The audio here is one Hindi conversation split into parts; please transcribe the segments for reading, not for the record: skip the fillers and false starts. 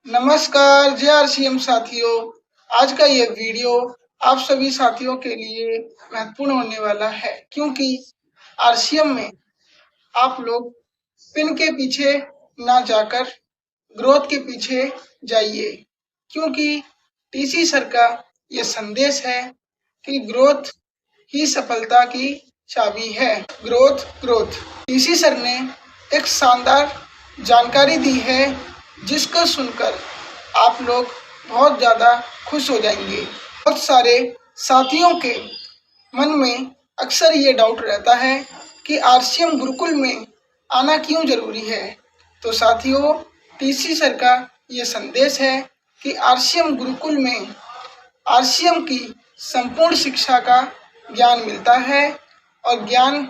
नमस्कार जेआरसीएम साथियों। आज का ये वीडियो आप सभी साथियों के लिए महत्वपूर्ण होने वाला है, क्योंकि आरसीएम में आप लोग पिन के पीछे ना जाकर ग्रोथ के पीछे जाइए, क्योंकि टीसी सर का ये संदेश है कि ग्रोथ ही सफलता की चाबी है। ग्रोथ ग्रोथ टीसी सर ने एक शानदार जानकारी दी है, जिसको सुनकर आप लोग बहुत ज़्यादा खुश हो जाएंगे। बहुत सारे साथियों के मन में अक्सर ये डाउट रहता है कि आरसीएम गुरुकुल में आना क्यों जरूरी है। तो साथियों, टीसी सर का ये संदेश है कि आरसीएम गुरुकुल में आरसीएम की संपूर्ण शिक्षा का ज्ञान मिलता है और ज्ञान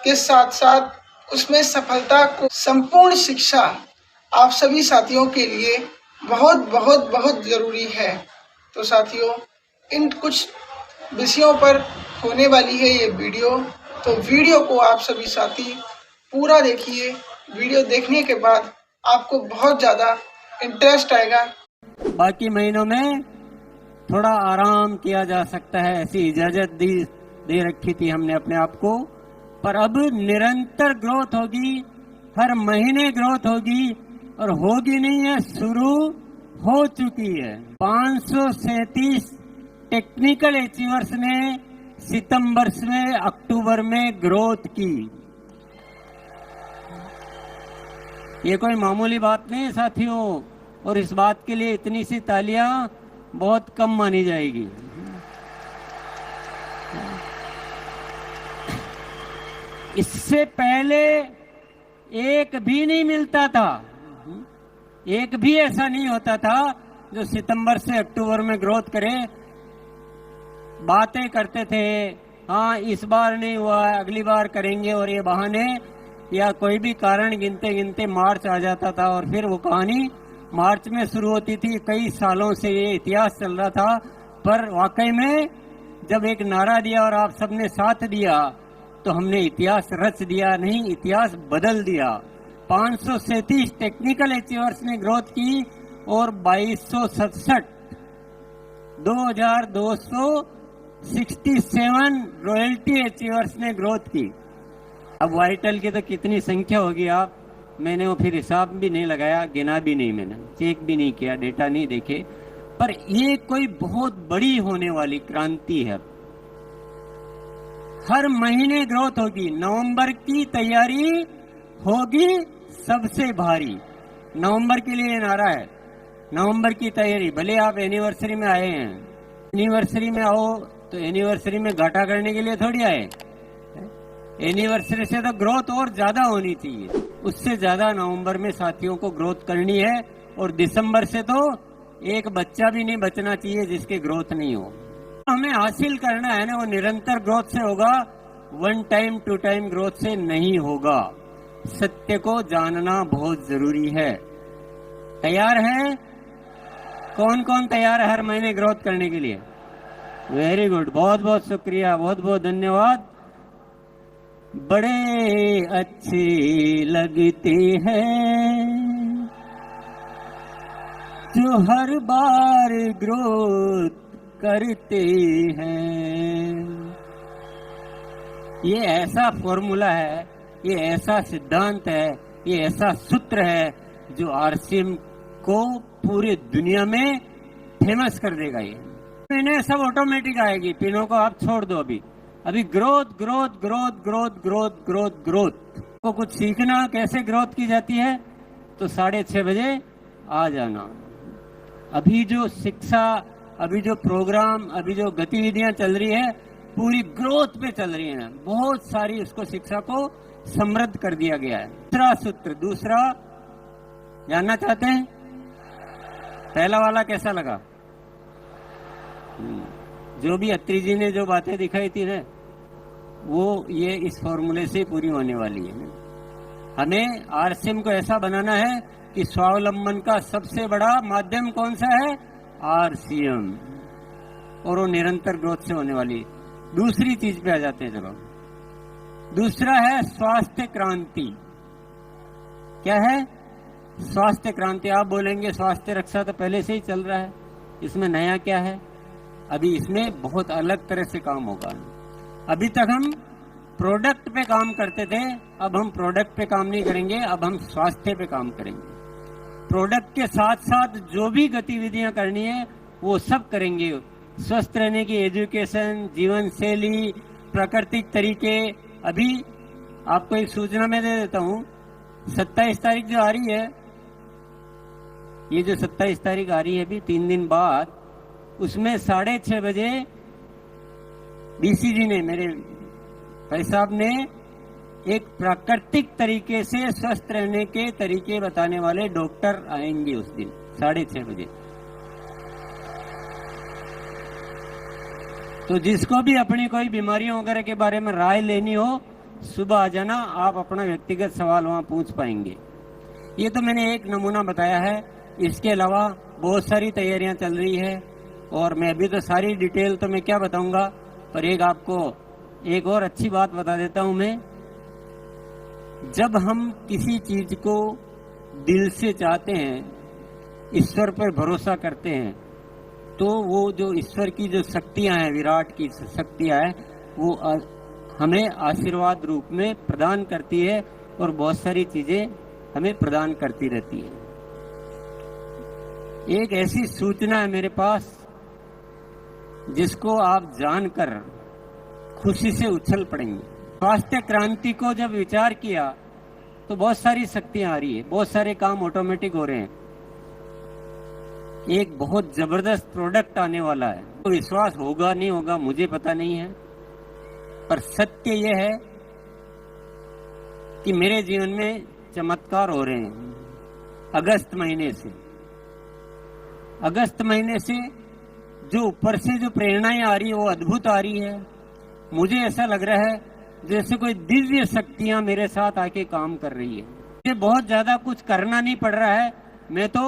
के साथ साथ उसमें सफलता को संपूर्ण शिक्षा आप सभी साथियों के लिए बहुत बहुत बहुत ज़रूरी है। तो साथियों, इन कुछ विषयों पर होने वाली है ये वीडियो, तो वीडियो को आप सभी साथी पूरा देखिए। वीडियो देखने के बाद आपको बहुत ज़्यादा इंटरेस्ट आएगा। बाकी महीनों में थोड़ा आराम किया जा सकता है, ऐसी इजाजत दे रखी थी हमने अपने आप को, पर अब निरंतर ग्रोथ होगी, हर महीने ग्रोथ होगी और होगी नहीं है, शुरू हो चुकी है। 537 टेक्निकल अचीवर्स ने सितंबर से अक्टूबर में ग्रोथ की। ये कोई मामूली बात नहीं है साथियों, और इस बात के लिए इतनी सी तालियां बहुत कम मानी जाएगी। इससे पहले एक भी नहीं मिलता था, एक भी ऐसा नहीं होता था जो सितंबर से अक्टूबर में ग्रोथ करे। बातें करते थे, हाँ इस बार नहीं हुआ, अगली बार करेंगे, और ये बहाने या कोई भी कारण गिनते गिनते मार्च आ जाता था और फिर वो कहानी मार्च में शुरू होती थी। कई सालों से ये इतिहास चल रहा था, पर वाकई में जब एक नारा दिया और आप सबने साथ दिया तो हमने इतिहास रच दिया, नहीं इतिहास बदल दिया। 537 टेक्निकल अचीवर्स ने ग्रोथ की और 2267 2267 रॉयल्टी अचीवर्स ने ग्रोथ की। अब वाइटल की तो कितनी संख्या होगी आप, मैंने वो फिर हिसाब भी नहीं लगाया, गिना भी नहीं, मैंने चेक भी नहीं किया, डेटा नहीं देखे, पर ये कोई बहुत बड़ी होने वाली क्रांति है। हर महीने ग्रोथ होगी। नवंबर की तैयारी होगी सबसे भारी। नवंबर के लिए नारा है, नवंबर की तैयारी। भले आप एनिवर्सरी में आए हैं, एनिवर्सरी में आओ तो एनिवर्सरी में घाटा करने के लिए थोड़ी आए। एनिवर्सरी से तो ग्रोथ और ज्यादा होनी चाहिए, उससे ज्यादा नवंबर में साथियों को ग्रोथ करनी है। और दिसंबर से तो एक बच्चा भी नहीं बचना चाहिए जिसके ग्रोथ नहीं हो। हमें हासिल करना है ना, वो निरंतर ग्रोथ से होगा, one time to time growth से नहीं होगा। सत्य को जानना बहुत जरूरी है। तैयार हैं? कौन कौन तैयार है हर महीने ग्रोथ करने के लिए? वेरी गुड, बहुत बहुत शुक्रिया, बहुत बहुत धन्यवाद। बड़े अच्छे लगते हैं जो हर बार ग्रोथ करते हैं। ये ऐसा फॉर्मूला है, ये ऐसा सिद्धांत है, ये ऐसा सूत्र है जो आरसीएम को पूरी दुनिया में फेमस कर देगा। ये पिनें सब ऑटोमेटिक आएगी, पिनों को आप छोड़ दो। अभी growth growth growth growth growth growth growth को कुछ सीखना कैसे ग्रोथ की जाती है तो 6:30 बजे आ जाना। अभी जो शिक्षा, अभी जो प्रोग्राम, अभी जो गतिविधियां चल रही है पूरी ग्रोथ पे चल रही हैं। बहुत सारी उसको शिक्षा को समृद्ध कर दिया गया है। दूसरा सूत्र, दूसरा जानना चाहते हैं? पहला वाला कैसा लगा? जो भी अत्री जी ने जो बातें दिखाई थी ना, वो ये इस फॉर्मूले से पूरी होने वाली है। हमें आरसीएम को ऐसा बनाना है कि स्वावलंबन का सबसे बड़ा माध्यम कौन सा है? आरसीएम, और वो निरंतर ग्रोथ से होने वाली। दूसरी चीज पे आ जाते हैं। चलो, दूसरा है स्वास्थ्य क्रांति। क्या है? स्वास्थ्य क्रांति। आप बोलेंगे स्वास्थ्य रक्षा तो पहले से ही चल रहा है, इसमें नया क्या है? अभी इसमें बहुत अलग तरह से काम होगा। अभी तक हम प्रोडक्ट पे काम करते थे, अब हम प्रोडक्ट पे काम नहीं करेंगे, अब हम स्वास्थ्य पे काम करेंगे। प्रोडक्ट के साथ साथ जो भी गतिविधियां करनी है वो सब करेंगे। स्वस्थ रहने की एजुकेशन, जीवन शैली, प्राकृतिक तरीके। अभी आपको एक सूचना मैं दे देता हूं, 27 तारीख जो आ रही है, ये जो 27 तारीख आ रही है अभी 3 दिन बाद, उसमें 6:30 बजे बीसीजी ने, मेरे भाई साहब ने, एक प्राकृतिक तरीके से स्वस्थ रहने के तरीके बताने वाले डॉक्टर आएंगे उस दिन 6:30 बजे। तो जिसको भी अपनी कोई बीमारियों वगैरह के बारे में राय लेनी हो, सुबह आ जाना, आप अपना व्यक्तिगत सवाल वहां पूछ पाएंगे। ये तो मैंने एक नमूना बताया है, इसके अलावा बहुत सारी तैयारियां चल रही है और मैं अभी तो सारी डिटेल तो मैं क्या बताऊंगा, पर एक आपको एक और अच्छी बात बता देता हूं मैं। जब हम किसी चीज को दिल से चाहते हैं, ईश्वर पर भरोसा करते हैं, तो वो जो ईश्वर की जो शक्तियां हैं, विराट की शक्तियां हैं, वो हमें आशीर्वाद रूप में प्रदान करती है और बहुत सारी चीजें हमें प्रदान करती रहती है। एक ऐसी सूचना है मेरे पास जिसको आप जानकर खुशी से उछल पड़ेंगे। स्वास्थ्य क्रांति को जब विचार किया तो बहुत सारी शक्तियां आ रही है, बहुत सारे काम ऑटोमेटिक हो रहे हैं। एक बहुत जबरदस्त प्रोडक्ट आने वाला है, तो विश्वास होगा नहीं होगा मुझे पता नहीं है, पर सत्य यह है कि मेरे जीवन में चमत्कार हो रहे हैं। अगस्त महीने से जो ऊपर से जो प्रेरणाएं आ रही है वो अद्भुत आ रही है। मुझे ऐसा लग रहा है जैसे कोई दिव्य शक्तियां मेरे साथ आके काम कर रही है। मुझे बहुत ज्यादा कुछ करना नहीं पड़ रहा है, मैं तो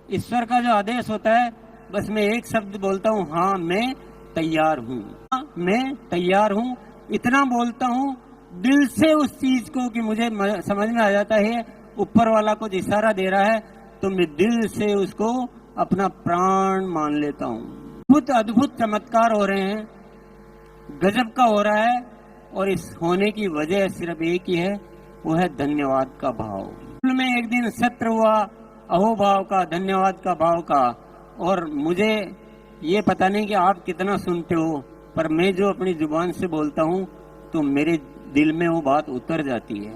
ईश्वर का जो आदेश होता है बस मैं एक शब्द बोलता हूँ, हाँ मैं तैयार हूँ, हाँ मैं तैयार हूँ। इतना बोलता हूँ दिल से उस चीज को कि मुझे समझ में आ जाता है ऊपर वाला कुछ इशारा दे रहा है तो मैं दिल से उसको अपना प्राण मान लेता हूँ। बहुत अद्भुत चमत्कार हो रहे हैं, गजब का हो रहा है, और इस होने की वजह सिर्फ एक ही है, वो है धन्यवाद का भाव। में एक दिन सत्र हुआ अहोभाव का, धन्यवाद का भाव का, और मुझे ये पता नहीं कि आप कितना सुनते हो, पर मैं जो अपनी जुबान से बोलता हूँ तो मेरे दिल में वो बात उतर जाती है।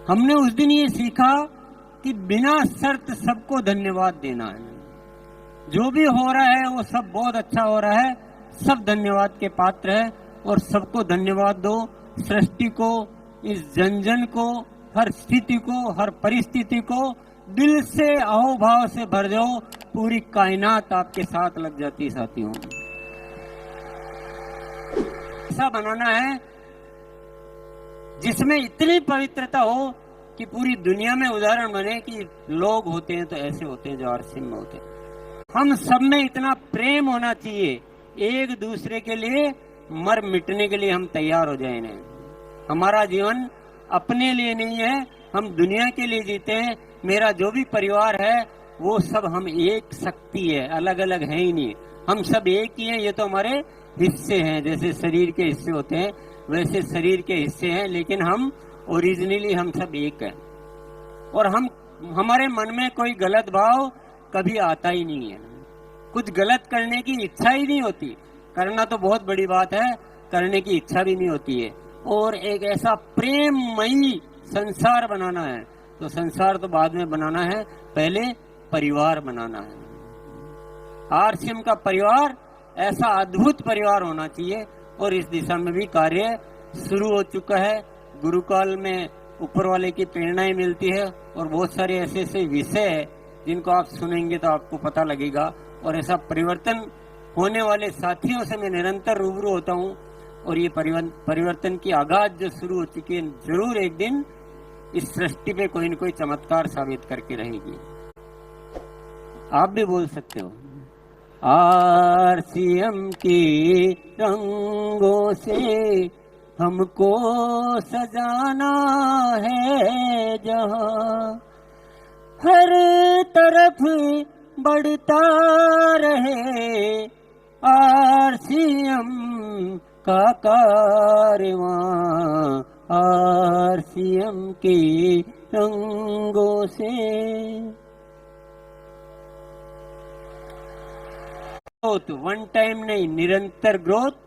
हमने उस दिन ये सीखा कि बिना शर्त सबको धन्यवाद देना है। जो भी हो रहा है वो सब बहुत अच्छा हो रहा है, सब धन्यवाद के पात्र है, और सबको धन्यवाद दो। सृष्टि को, इस जन को, हर स्थिति को, हर परिस्थिति को दिल से अहोभाव से भर जाओ, पूरी कायनात आपके साथ लग जाती है। साथियों, ऐसा बनाना है जिसमें इतनी पवित्रता हो कि पूरी दुनिया में उदाहरण बने कि लोग होते हैं तो ऐसे होते हैं जो आरसीएम में होते हैं। हम सब में इतना प्रेम होना चाहिए, एक दूसरे के लिए मर मिटने के लिए हम तैयार हो जाए। हमारा जीवन अपने लिए नहीं है, हम दुनिया के लिए जीते हैं। मेरा जो भी परिवार है वो सब हम एक शक्ति है, अलग अलग है ही नहीं, हम सब एक ही हैं। ये तो हमारे हिस्से हैं, जैसे शरीर के हिस्से होते हैं वैसे शरीर के हिस्से हैं, लेकिन हम ओरिजिनली हम सब एक हैं। और हमारे मन में कोई गलत भाव कभी आता ही नहीं है, कुछ गलत करने की इच्छा ही नहीं होती। करना तो बहुत बड़ी बात है, करने की इच्छा भी नहीं होती है। और एक ऐसा प्रेममयी संसार बनाना है, तो संसार तो बाद में बनाना है, पहले परिवार बनाना है। आरसीएम का परिवार ऐसा अद्भुत परिवार होना चाहिए, और इस दिशा में भी कार्य शुरू हो चुका है। गुरुकाल में ऊपर वाले की प्रेरणाएं मिलती है, और बहुत सारे ऐसे ऐसे विषय है जिनको आप सुनेंगे तो आपको पता लगेगा। और ऐसा परिवर्तन होने वाले साथियों से मैं निरंतर रूबरू होता हूँ, और ये परिवर्तन की आगाज जो शुरू हो चुकी है, जरूर एक दिन इस सृष्टि पे कोई न कोई चमत्कार साबित करके रहेगी। आप भी बोल सकते हो, आरसीएम के रंगों से हमको सजाना है जहां, हर तरफ बढ़ता रहे आरसीएम का कारवां, आरसीएम के रंगों से। ग्रोथ वन टाइम नहीं, निरंतर ग्रोथ।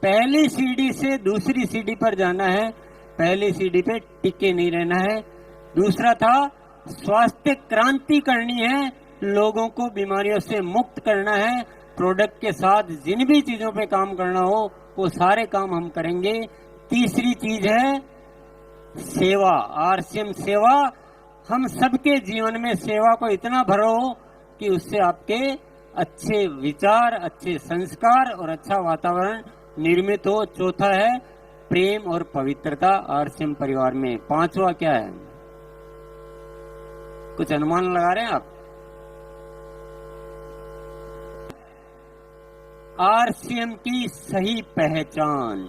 पहली सीढ़ी से दूसरी सीढ़ी पर जाना है, पहली सीढ़ी पे टिके नहीं रहना है। दूसरा था स्वास्थ्य क्रांति करनी है, लोगों को बीमारियों से मुक्त करना है। प्रोडक्ट के साथ जिन भी चीजों पे काम करना हो वो सारे काम हम करेंगे। तीसरी चीज है सेवा, आरसीएम सेवा। हम सबके जीवन में सेवा को इतना भरो कि उससे आपके अच्छे विचार, अच्छे संस्कार और अच्छा वातावरण निर्मित हो। चौथा है प्रेम और पवित्रता आरसीएम परिवार में। पांचवा क्या है, कुछ अनुमान लगा रहे हैं आप? आरसीएम की सही पहचान।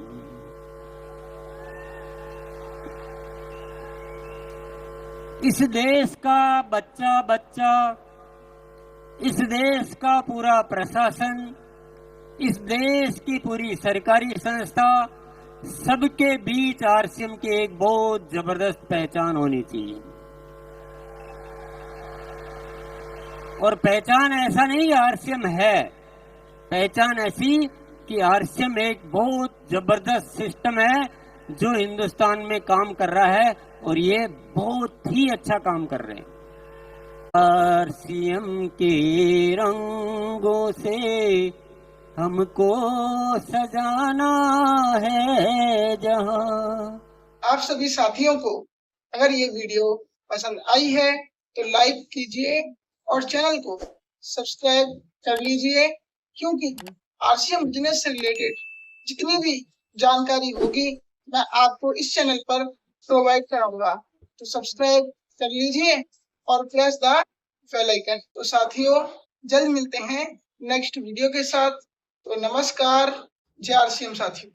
इस देश का बच्चा बच्चा, इस देश का पूरा प्रशासन, इस देश की पूरी सरकारी संस्था, सबके बीच आरसीएम की एक बहुत जबरदस्त पहचान होनी चाहिए। और पहचान ऐसा नहीं आरसीएम है, पहचान ऐसी कि आरसीएम एक बहुत जबरदस्त सिस्टम है जो हिंदुस्तान में काम कर रहा है और ये बहुत ही अच्छा काम कर रहे हैं। आरसीएम के रंगों से हमको सजाना है जहां। आप सभी साथियों को अगर ये वीडियो पसंद आई है तो लाइक कीजिए और चैनल को सब्सक्राइब कर लीजिए, क्योंकि आरसीएम बिजनेस से रिलेटेड जितनी भी जानकारी होगी मैं आपको इस चैनल पर प्रोवाइड कराऊंगा। तो सब्सक्राइब कर लीजिए और प्रेस द बेल आइकन। तो साथियों जल्द मिलते हैं नेक्स्ट वीडियो के साथ। तो नमस्कार, जय आरसीएम साथियों।